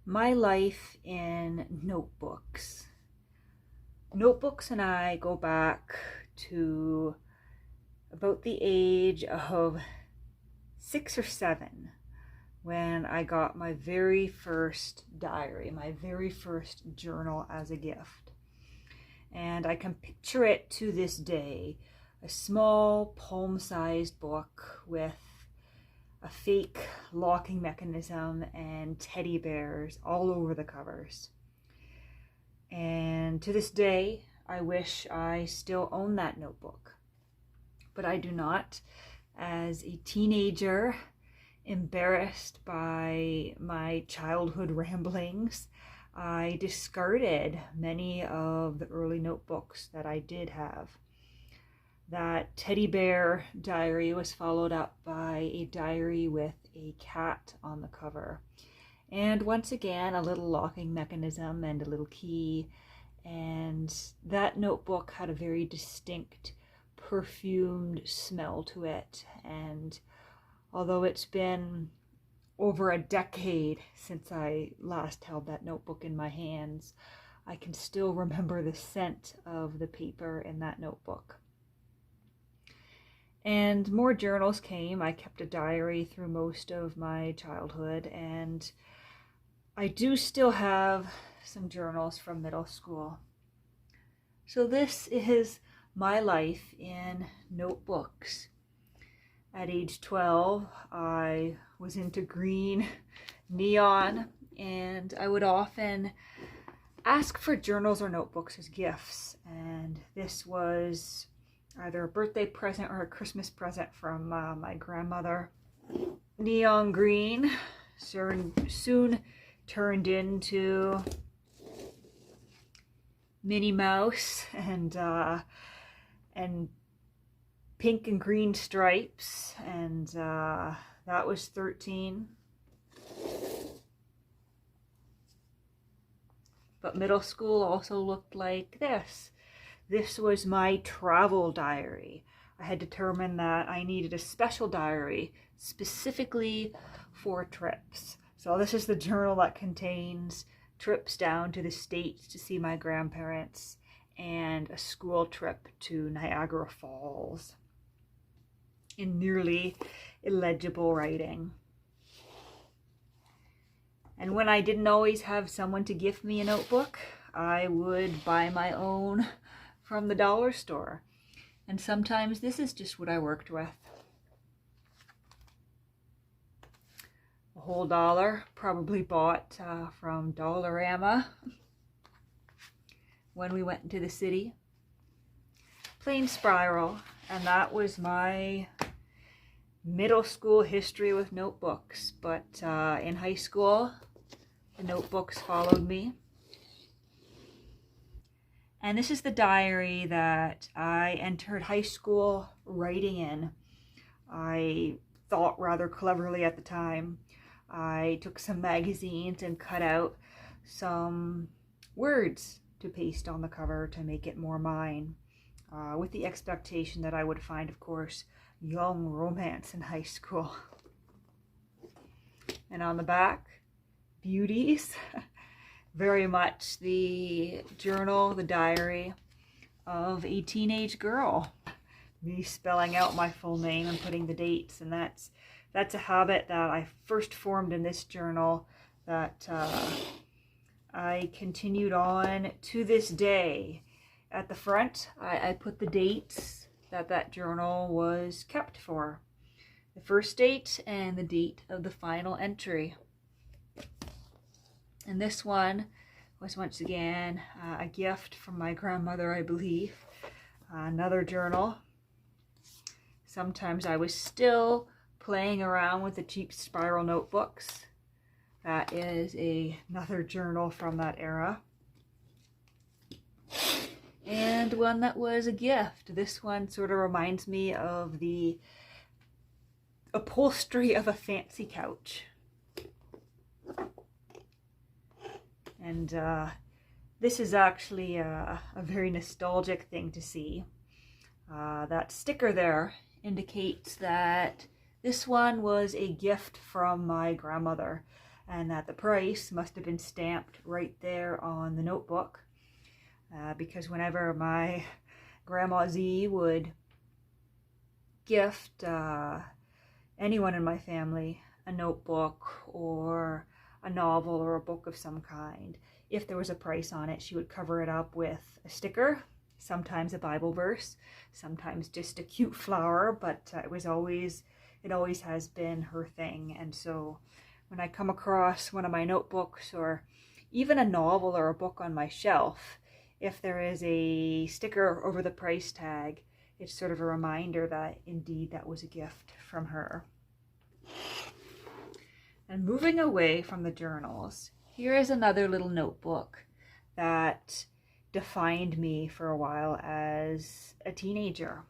My life in notebooks. Notebooks and I go back to about the age of 6 or 7 when I got my very first diary, my very first journal as a gift. And I can picture it to this day, a small palm-sized book with a fake locking mechanism and teddy bears all over the covers. And to this day, I wish I still own that notebook, but I do not. As a teenager, embarrassed by my childhood ramblings, I discarded many of the early notebooks that I did have. That teddy bear diary was followed up by a diary with a cat on the cover. And once again, a little locking mechanism and a little key. And that notebook had a very distinct perfumed smell to it. And although it's been over a decade since I last held that notebook in my hands, I can still remember the scent of the paper in that notebook. And more journals came. I kept a diary through most of my childhood, and I do still have some journals from middle school. So this is my life in notebooks. At age 12, I was into green neon, and I would often ask for journals or notebooks as gifts. And this was either a birthday present or a Christmas present from my grandmother. Neon green soon turned into Minnie Mouse and pink and green stripes, and that was 13. But middle school also looked like this. This was my travel diary. I had determined that I needed a special diary specifically for trips. So this is the journal that contains trips down to the States to see my grandparents and a school trip to Niagara Falls in nearly illegible writing. And when I didn't always have someone to gift me a notebook, I would buy my own from the dollar store. And sometimes this is just what I worked with. A whole dollar, probably bought from Dollarama when we went into the city. Plain spiral, and that was my middle school history with notebooks. But in high school, the notebooks followed me. And this is the diary that I entered high school writing in. I thought rather cleverly at the time. I took some magazines and cut out some words to paste on the cover to make it more mine, with the expectation that I would find, of course, young romance in high school. And on the back, beauties. Very much the journal, the diary of a teenage girl. Me spelling out my full name and putting the dates, and that's a habit that I first formed in this journal that I continued on to this day. At the front, I put the dates that journal was kept for. The first date and the date of the final entry. And this one was once again a gift from my grandmother, I believe. Another journal. Sometimes I was still playing around with the cheap spiral notebooks. That is another journal from that era. And one that was a gift. This one sort of reminds me of the upholstery of a fancy couch. And this is actually a very nostalgic thing to see. That sticker there indicates that this one was a gift from my grandmother, and that the price must have been stamped right there on the notebook, because whenever my Grandma Z would gift anyone in my family a notebook or a novel or a book of some kind, if there was a price on it, she would cover it up with a sticker, sometimes a Bible verse, sometimes just a cute flower, but it always has been her thing. And so when I come across one of my notebooks or even a novel or a book on my shelf, if there is a sticker over the price tag, it's sort of a reminder that indeed that was a gift from her. And moving away from the journals, here is another little notebook that defined me for a while as a teenager.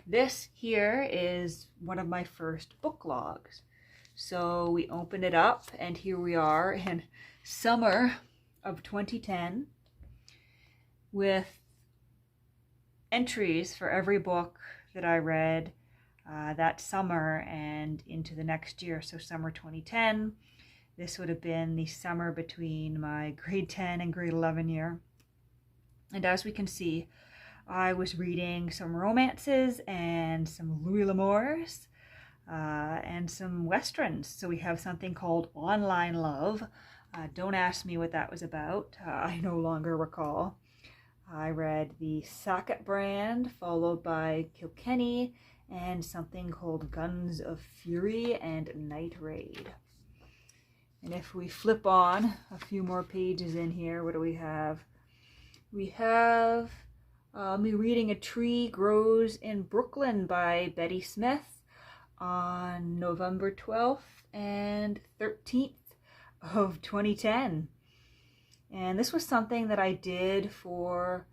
This here is one of my first book logs. So we open it up and here we are in summer of 2010 with entries for every book that I read that summer and into the next year. So summer 2010, this would have been the summer between my grade 10 and grade 11 year. And as we can see, I was reading some romances and some Louis L'Amours and some westerns. So we have something called Online Love. Don't ask me what that was about. I no longer recall. I read the Sackett brand, followed by Kilkenny, and something called Guns of Fury and Night Raid. And if we flip on a few more pages in here, what do we have? We have me reading A Tree Grows in Brooklyn by Betty Smith on November 12th and 13th of 2010. And this was something that I did for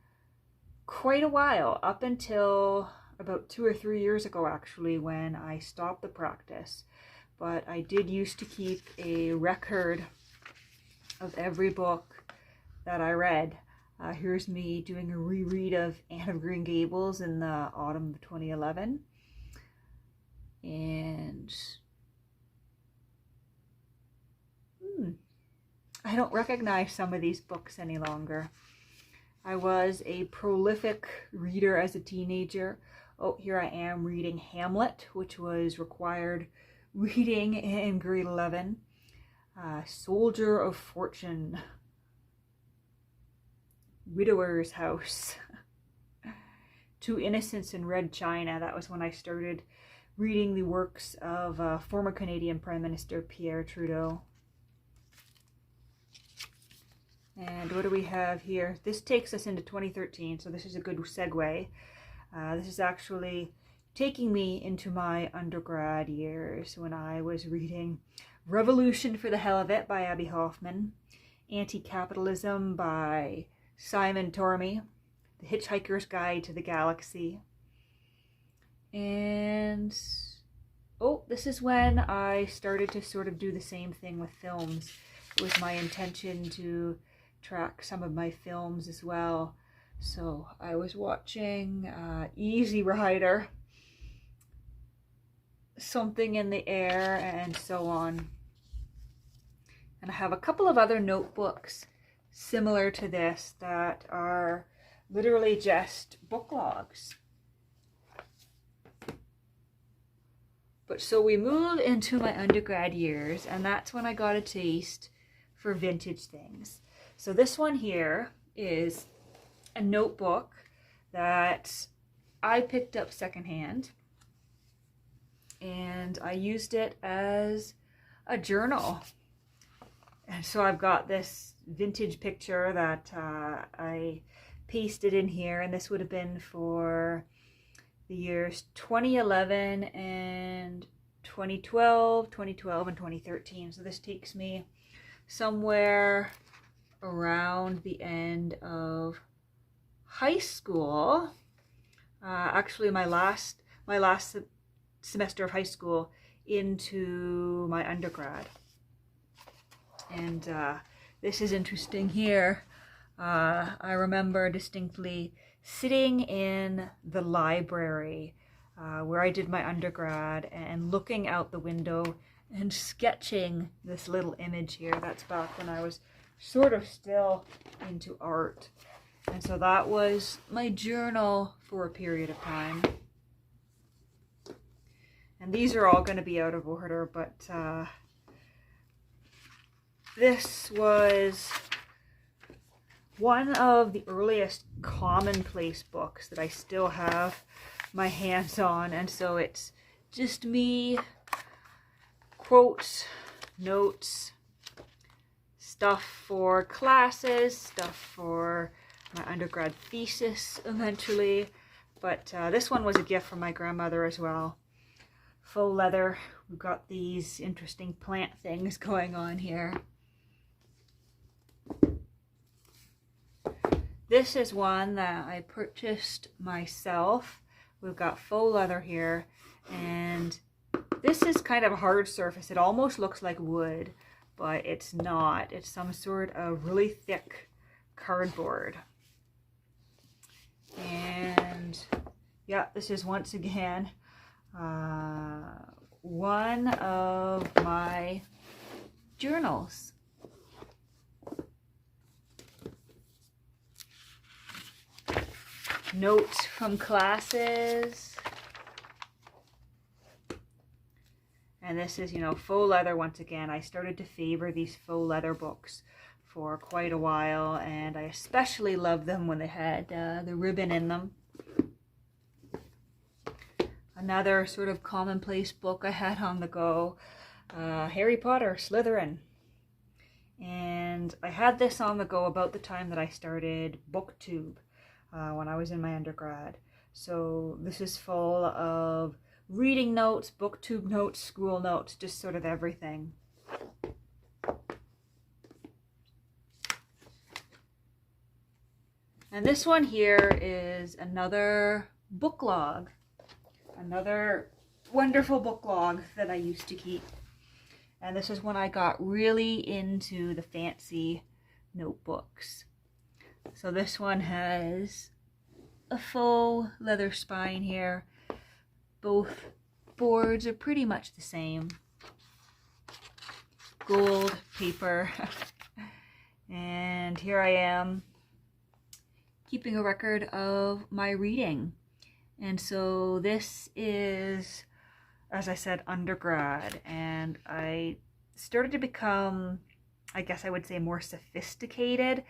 quite a while, up until about 2 or 3 years ago, actually, when I stopped the practice. But I did used to keep a record of every book that I read. Here's me doing a reread of Anne of Green Gables in the autumn of 2011. And I don't recognize some of these books any longer. I was a prolific reader as a teenager. Oh, here I am reading Hamlet, which was required reading in grade 11. Soldier of Fortune. Widower's House. Two Innocents in Red China. That was when I started reading the works of former Canadian Prime Minister Pierre Trudeau. And what do we have here? This takes us into 2013, so this is a good segue. This is actually taking me into my undergrad years when I was reading Revolution for the Hell of It by Abby Hoffman, Anti-Capitalism by Simon Tormey, The Hitchhiker's Guide to the Galaxy. And this is when I started to sort of do the same thing with films. It was my intention to track some of my films as well. So I was watching Easy Rider, Something in the Air, and so on. And I have a couple of other notebooks similar to this that are literally just book logs. But so we moved into my undergrad years, and that's when I got a taste for vintage things. So this one here is a notebook that I picked up secondhand, and I used it as a journal. And so I've got this vintage picture that I pasted in here, and this would have been for the years 2011 and 2012 and 2013. So this takes me somewhere around the end of high school. Actually, my last semester of high school into my undergrad. And this is interesting here. I remember distinctly sitting in the library where I did my undergrad and looking out the window and sketching this little image here. That's back when I was sort of still into art. And so that was my journal for a period of time. And these are all going to be out of order, but this was one of the earliest commonplace books that I still have my hands on. And so it's just me, quotes, notes, stuff for classes, stuff for my undergrad thesis eventually. But this one was a gift from my grandmother as well. Faux leather. We've got these interesting plant things going on here. This is one that I purchased myself. We've got faux leather here, and this is kind of a hard surface. It almost looks like wood, but it's not. It's some sort of really thick cardboard. And yeah, this is once again one of my journals. Notes from classes. And this is, faux leather once again. I started to favor these faux leather books for quite a while, and I especially loved them when they had the ribbon in them. Another sort of commonplace book I had on the go, Harry Potter, Slytherin. And I had this on the go about the time that I started BookTube when I was in my undergrad. So this is full of reading notes, BookTube notes, school notes, just sort of everything. And this one here is another book log. Another wonderful book log that I used to keep. And this is when I got really into the fancy notebooks. So this one has a faux leather spine here. Both boards are pretty much the same. Gold paper. And here I am keeping a record of my reading. And so this is, as I said, undergrad, and I started to become, I guess I would say, more sophisticated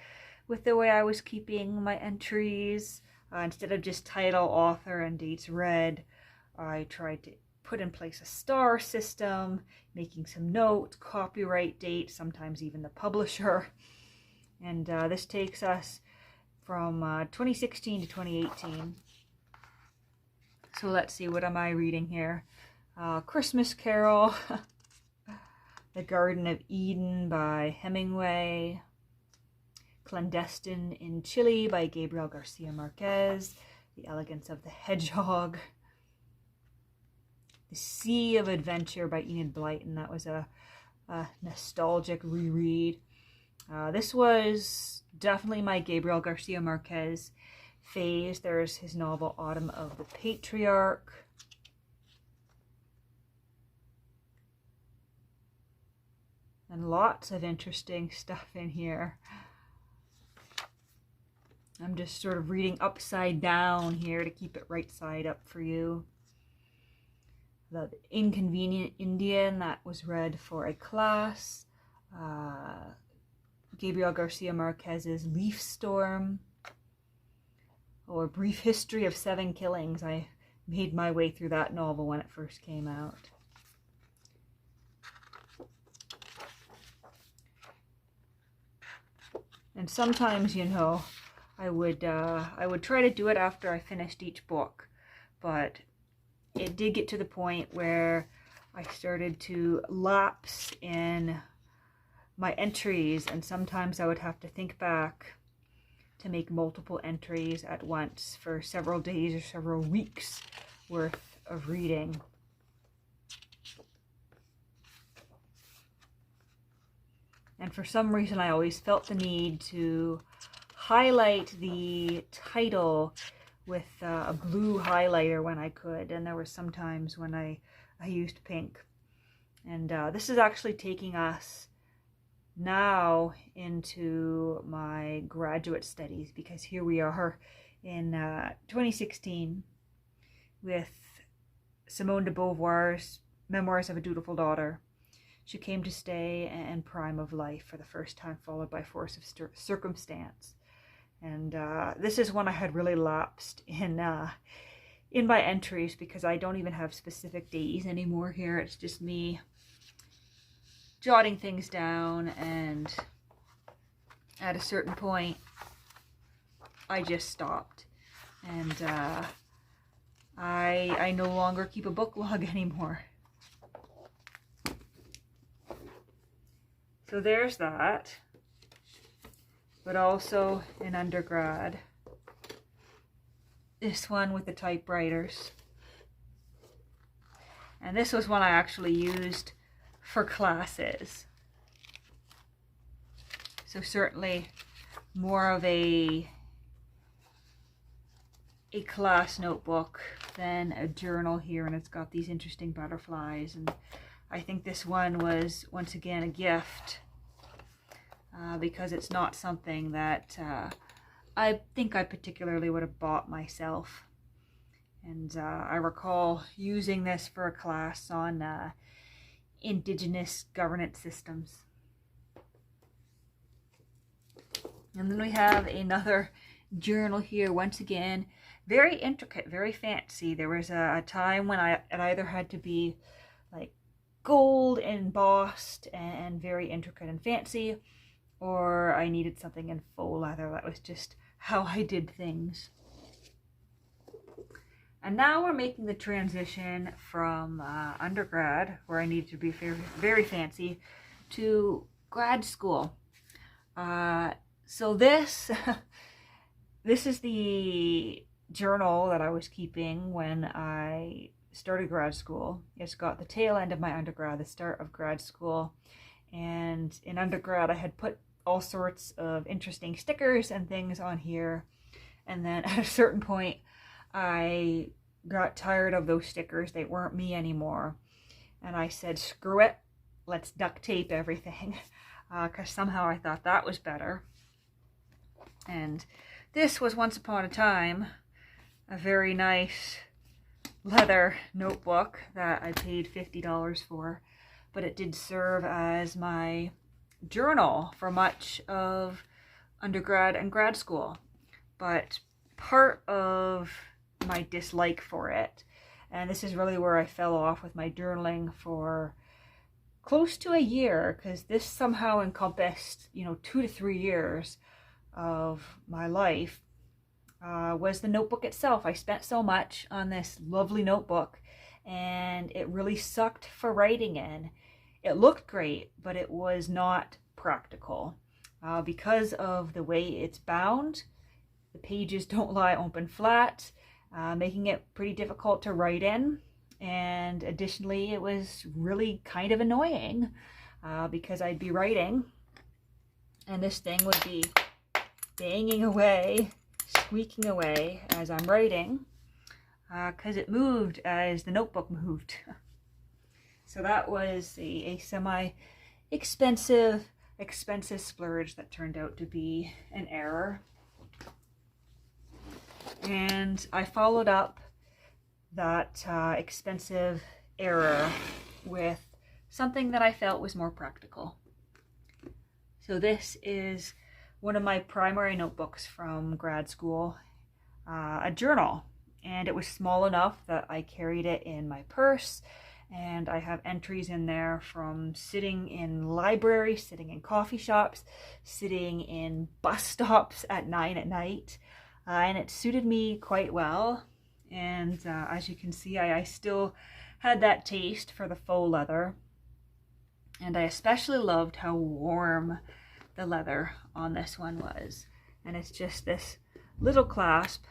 with the way I was keeping my entries. Instead of just title, author, and dates read, I tried to put in place a star system, making some notes, copyright date, sometimes even the publisher. And this takes us from 2016 to 2018. So let's see, what am I reading here? Christmas Carol, The Garden of Eden by Hemingway, Clandestine in Chile by Gabriel Garcia Marquez, The Elegance of the Hedgehog, The Sea of Adventure by Enid Blyton. That was a nostalgic reread. This was definitely my Gabriel Garcia Marquez phase. There's his novel Autumn of the Patriarch. And lots of interesting stuff in here. I'm just sort of reading upside down here to keep it right side up for you. The Inconvenient Indian, that was read for a class. Gabriel Garcia Marquez's Leaf Storm, or Brief History of Seven Killings. I made my way through that novel when it first came out. And sometimes, I would try to do it after I finished each book, but it did get to the point where I started to lapse in my entries, and sometimes I would have to think back to make multiple entries at once for several days or several weeks worth of reading. And for some reason I always felt the need to highlight the title with a blue highlighter when I could, and there were some times when I used pink. And this is actually taking us now into my graduate studies, because here we are in 2016 with Simone de Beauvoir's Memoirs of a Dutiful Daughter. She came to stay and prime of life for the first time, followed by force of circumstance. And this is when I had really lapsed in my entries, because I don't even have specific days anymore here. It's just me jotting things down, and at a certain point I just stopped, and I no longer keep a book log anymore. So there's that. But also in undergrad, this one with the typewriters. And this was one I actually used for classes. So certainly more of a class notebook than a journal here, and it's got these interesting butterflies. And I think this one was once again a gift, because it's not something that I think I particularly would have bought myself. And I recall using this for a class on Indigenous governance systems. And then we have another journal here, once again, very intricate, very fancy. There was a time when it either had to be like gold embossed and very intricate and fancy, or I needed something in faux leather. That was just how I did things. And now we're making the transition from undergrad, where I needed to be very, very fancy, to grad school. So this is the journal that I was keeping when I started grad school. It's got the tail end of my undergrad, the start of grad school. And in undergrad, I had put all sorts of interesting stickers and things on here. And then at a certain point, I got tired of those stickers. They weren't me anymore. And I said, screw it, let's duct tape everything. Because somehow I thought that was better. And this was once upon a time a very nice leather notebook that I paid $50 for. But it did serve as my journal for much of undergrad and grad school. But part of my dislike for it, and this is really where I fell off with my journaling for close to a year, because this somehow encompassed 2 to 3 years of my life, was the notebook itself. I spent so much on this lovely notebook, and it really sucked for writing in. It looked great, but it was not practical. Because of the way it's bound, the pages don't lie open flat, making it pretty difficult to write in. And additionally, it was really kind of annoying, because I'd be writing and this thing would be banging away, squeaking away as I'm writing, because it moved as the notebook moved. So that was a semi-expensive splurge that turned out to be an error. And I followed up that expensive error with something that I felt was more practical. So this is one of my primary notebooks from grad school, a journal. And it was small enough that I carried it in my purse. And I have entries in there from sitting in libraries, sitting in coffee shops, sitting in bus stops at 9 at night. And it suited me quite well. And as you can see, I still had that taste for the faux leather. And I especially loved how warm the leather on this one was. And it's just this little clasp.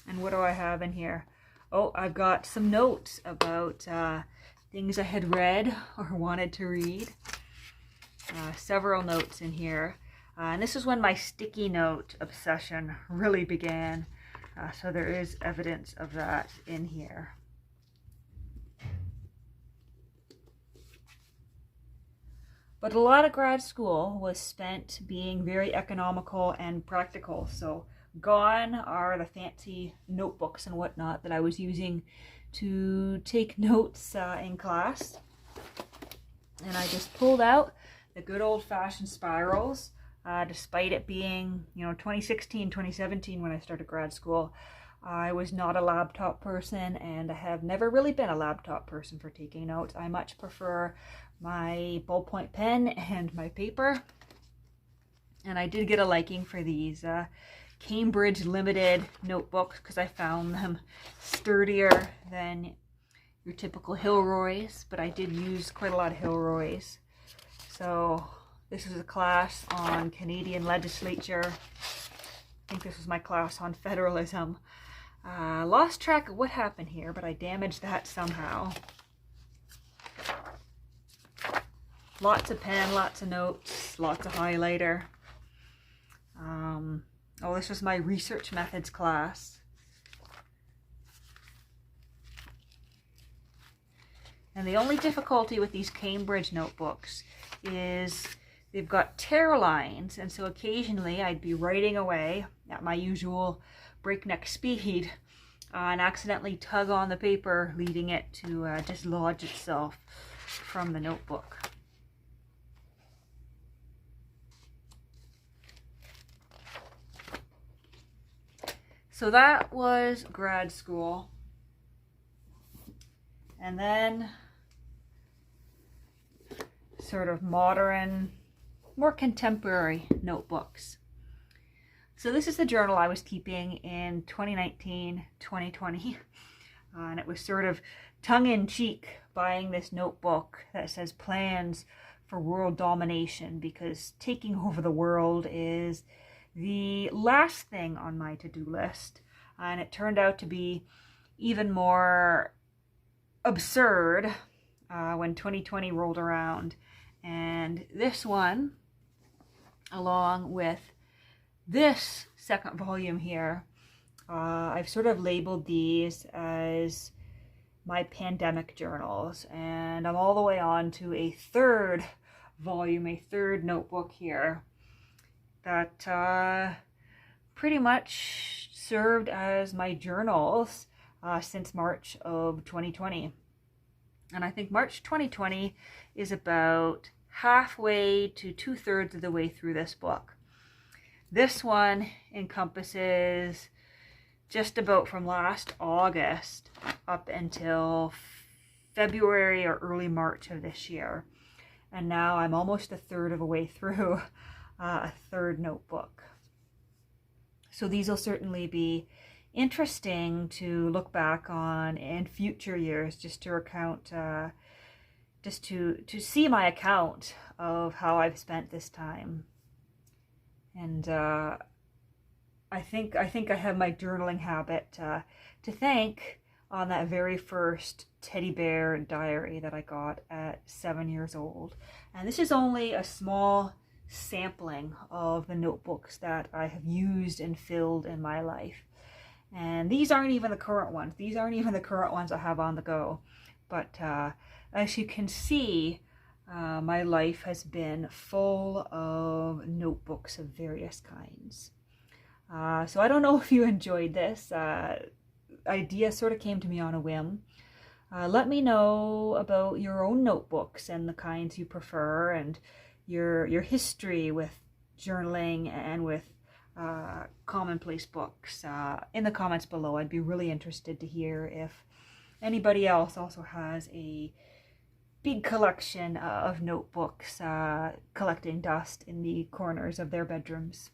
And what do I have in here? Oh, I've got some notes about things I had read or wanted to read. Several notes in here. And this is when my sticky note obsession really began. So there is evidence of that in here. But a lot of grad school was spent being very economical and practical. So gone are the fancy notebooks and whatnot that I was using to take notes in class. And I just pulled out the good old-fashioned spirals. Despite it being, 2016, 2017 when I started grad school, I was not a laptop person, and I have never really been a laptop person for taking notes. I much prefer my ballpoint pen and my paper. And I did get a liking for these Cambridge Limited notebooks because I found them sturdier than your typical Hilroys, but I did use quite a lot of Hilroys. So this is a class on Canadian legislature. I think this was my class on federalism. Lost track of what happened here, but I damaged that somehow. Lots of pen, lots of notes, lots of highlighter. Oh, this was my research methods class. And the only difficulty with these Cambridge notebooks is they've got tear lines, and so occasionally I'd be writing away at my usual breakneck speed and accidentally tug on the paper, leading it to dislodge itself from the notebook. So that was grad school. And then sort of modern, more contemporary notebooks. So this is the journal I was keeping in 2019, 2020. And it was sort of tongue-in-cheek buying this notebook that says plans for world domination, because taking over the world is the last thing on my to-do list. And it turned out to be even more absurd when 2020 rolled around. And this one, along with this second volume here, I've sort of labeled these as my pandemic journals, and I'm all the way on to a third volume, a third notebook here that pretty much served as my journals since March of 2020. And I think March 2020 is about halfway to 2/3 of the way through this book. This one encompasses just about from last August up until February or early March of this year. And now I'm almost 1/3 of a way through a third notebook. So these will certainly be interesting to look back on in future years, just to recount, just to see my account of how I've spent this time. And I think I have my journaling habit to thank on that very first teddy bear diary that I got at 7 years old. And this is only a small sampling of the notebooks that I have used and filled in my life. And these aren't even the current ones. These aren't even the current ones I have on the go. But as you can see, my life has been full of notebooks of various kinds. So I don't know if you enjoyed this. Idea sort of came to me on a whim. Let me know about your own notebooks and the kinds you prefer, and your history with journaling and with commonplace books in the comments below. I'd be really interested to hear if anybody else also has a big collection of notebooks collecting dust in the corners of their bedrooms.